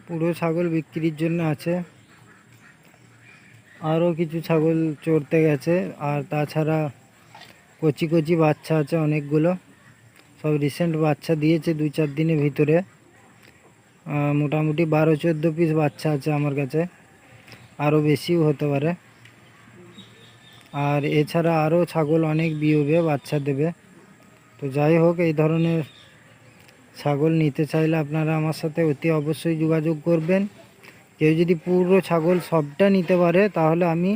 পুরো ছাগল বিক্রির জন্য আছে, আরও কিছু ছাগল চড়তে গেছে। আর তাছাড়া কচি কচি বাচ্চা আছে অনেকগুলো, সব রিসেন্ট বাচ্চা দিয়েছে 2-4 দিনের ভিতরে। মোটামুটি 12-14 পিস বাচ্চা আছে আমার কাছে, আরও বেশিও হতে পারে। আর এছাড়া আরও ছাগল অনেক বিয়োবে বাচ্চা দেবে। তো যাই হোক, এই ধরনের ছাগল নিতে চাইলে আপনারা আমার সাথে অতি অবশ্যই যোগাযোগ করবেন। কেউ যদি পুরো ছাগল সবটা নিতে পারে তাহলে আমি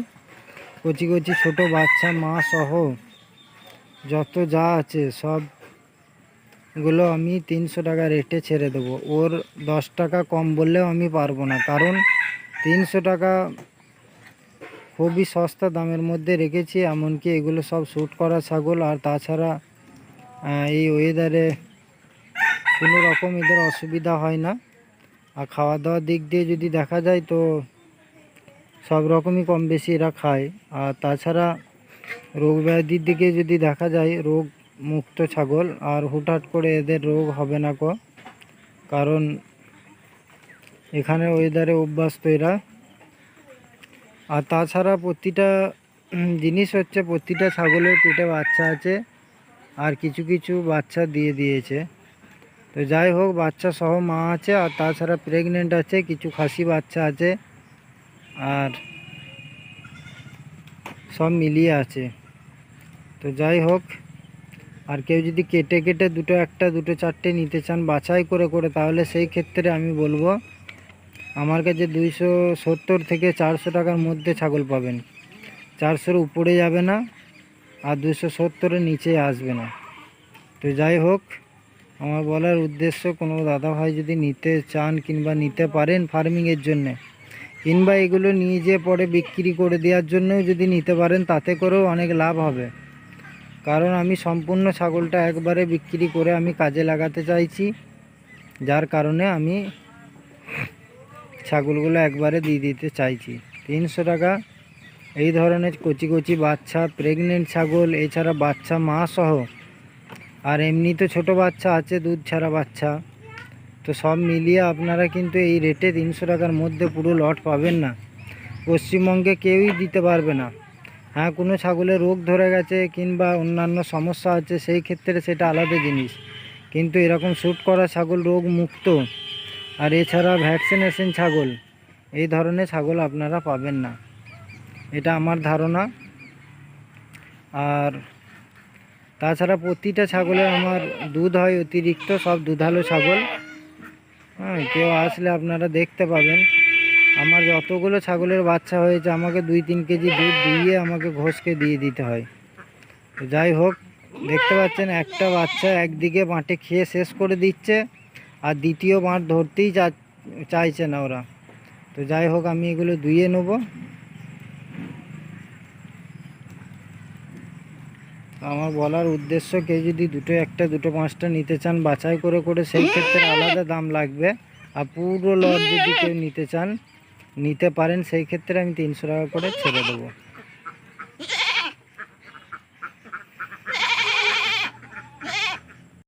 কচি কচি ছোটো বাচ্চা মা সহ যত যা আছে সবগুলো আমি 300 টাকা রেটে ছেড়ে দেবো। ওর 10 টাকা কম বললেও আমি পারবো না, কারণ 300 টাকা খুবই সস্তা দামের মধ্যে রেখেছি। এমনকি এগুলো সব শ্যুট করা ছাগল। আর তাছাড়া এই ওয়েদারে কোনো রকম এদের অসুবিধা হয় না। আর খাওয়া দাওয়ার দিক দিয়ে যদি দেখা যায় তো সব রকমই কম বেশি এরা খায়। আর তাছাড়া রোগ ব্যাধির দিকে যদি দেখা যায়, রোগ মুক্ত ছাগল, আর হুটহাট করে এদের রোগ হবে না কারণ এখানে ওয়েদারে অভ্যস্ত এরা। আর তাছাড়া প্রতিটা জিনিস হচ্ছে, প্রতিটা ছাগলের পেটে বাচ্চা আছে, আর কিছু কিছু বাচ্চা দিয়ে দিয়েছে। তো যাই হোক, বাচ্চা সহ মা আছে, আর তাছাড়া প্রেগনেন্ট আছে, কিছু খাসি বাচ্চা আছে, আর সব মিলিয়ে আছে। তো যাই হোক, আর কেউ যদি কেটে কেটে দুটো একটা দুটো চারটে নিতে চান বাছাই করে করে, তাহলে সেই ক্ষেত্রে আমি বলবো আমার কাছে 270 থেকে 400 টাকার মধ্যে ছাগল পাবেন। 400-এর উপরে যাবে না, আর 270-এর নিচে আসবে না। তো যাই হোক, আমার বলার উদ্দেশ্য, কোনো দাদা ভাই যদি নিতে চান কিংবা নিতে পারেন ফার্মিংয়ের জন্যে, কিংবা এগুলো নিয়ে যেয়ে পরে বিক্রি করে দেওয়ার জন্যও যদি নিতে পারেন, তাতে করেও অনেক লাভ হবে। কারণ আমি সম্পূর্ণ ছাগলটা একবারে বিক্রি করে আমি কাজে লাগাতে চাইছি, যার কারণে আমি ছাগলগুলো একবারে দিয়ে দিতে চাইছি। 300 টাকা এই ধরনের কচি কচি বাচ্চা, প্রেগনেন্ট ছাগল, এছাড়া বাচ্চা মা সহ, আর এমনি তো ছোটো বাচ্চা আছে, দুধ ছাড়া বাচ্চা। তো সব মিলিয়ে আপনারা কিন্তু এই রেটে 300 টাকার মধ্যে পুরো লট পাবেন না। পশ্চিমবঙ্গে কেউই দিতে পারবে না। হ্যাঁ, কোনো ছাগলের রোগ ধরে গেছে কিংবা অন্যান্য সমস্যা আছে, সেই ক্ষেত্রে সেটা আলাদা জিনিস। কিন্তু এরকম শ্যুট করা ছাগল, রোগ মুক্ত, আর এছাড়া ভ্যাকসিনেশন ছাগল, এই ধরনের ছাগল আপনারা পাবেন না, এটা আমার ধারণা। আর তাছাড়া প্রতিটা ছাগলের আমার দুধ হয় অতিরিক্ত, সব দুধালো ছাগল। হ্যাঁ, কেউ আসলে আপনারা দেখতে পাবেন। আমার যতগুলো ছাগলের বাচ্চা হয়েছে, আমাকে 2-3 কেজি দুধ দুইয়ে আমাকে ঘষকে দিয়ে দিতে হয়। তো যাই হোক, দেখতে পাচ্ছেন একটা বাচ্চা একদিকে বাঁটে খেয়ে শেষ করে দিচ্ছে, আর দ্বিতীয় বাঁট ধরতেই চাইছে না ওরা। তো যাই হোক, আমি এগুলো ধুয়ে নেব। আমার বলার উদ্দেশ্য, কেউ যদি দুটো একটা দুটো পাঁচটা নিতে চান বাছাই করে করে, সেই ক্ষেত্রে আলাদা দাম লাগবে। আর পুরো লট যদি কেউ নিতে চান, নিতে পারেন, সেই ক্ষেত্রে আমি 300 টাকা করে ছেড়ে দেবো।